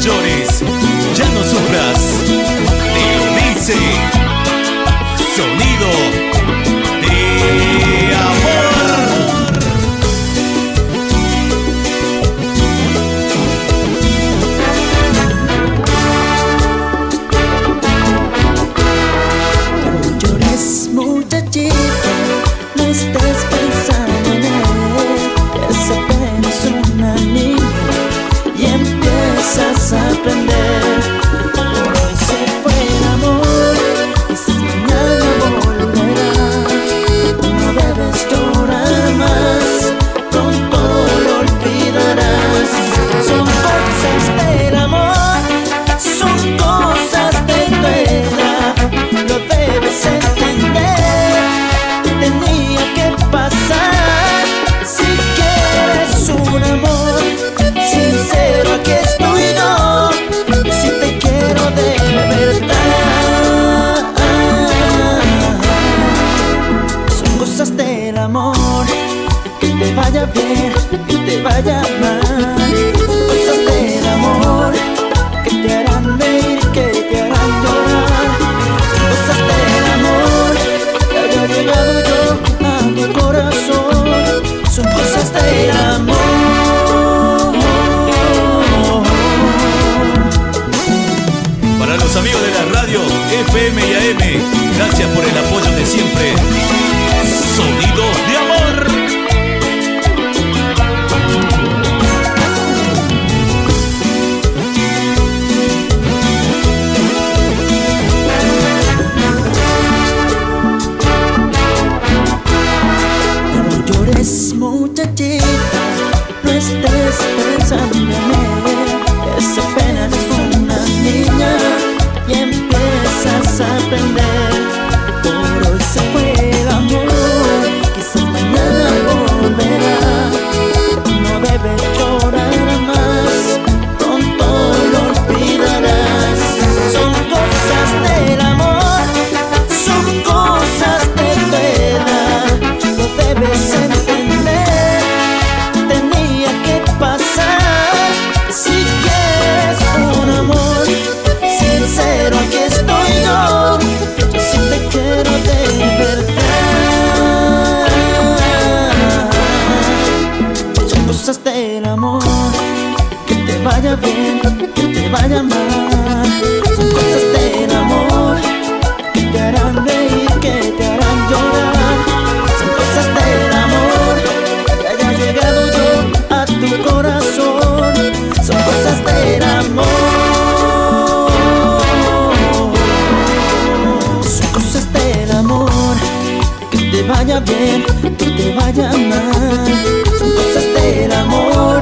llores, ya no sufras. Te lo dice Sonido de Amor. No llores, muchachita, no estés pensando en él. Es apenas una niña y empiezas a aprender. Por hoy se fue el amor, quizás mañana volverá. No debes llorar más, pronto lo olvidarás. Son cosas del amor, son cosas de tu edad. Lo debes entender, tenía que pasar. Si quieres un amor sincero, aquí estoy yo. Si te quiero de verdad. Son cosas del amor, que te vaya bien, que te vaya mal. Son cosas del amor, que te harán reír, que te harán llorar. Son cosas del amor, que haya llegado yo a tu corazón. Son cosas del amor. Para los amigos de la radio FM y AM, gracias por el apoyo de siempre. Sonido de Amor. No llores, muchachita, no estés pensando en él. Es apenas una niña y empiezas a aprender. Por hoy se fue el amor, quizás mañana volverá. No debes llorar más, pronto lo olvidarás. Son cosas del amor, son cosas de tu edad. Lo debes entender, tenía que pasar. Si quieres un amor sincero, aquí estoy yo. Yo sí te quiero de verdad. Son cosas del amor, que te vaya bien, que te vaya mal. Son cosas del amor, que te harán reír, que te harán llorar. Son cosas del amor, que haya llegado yo a tu corazón. Son cosas del amor. Son cosas del amor, que te vaya bien, que te vaya mal. Son cosas del amor,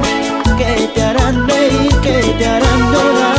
que te harán reír, que te harán llorar.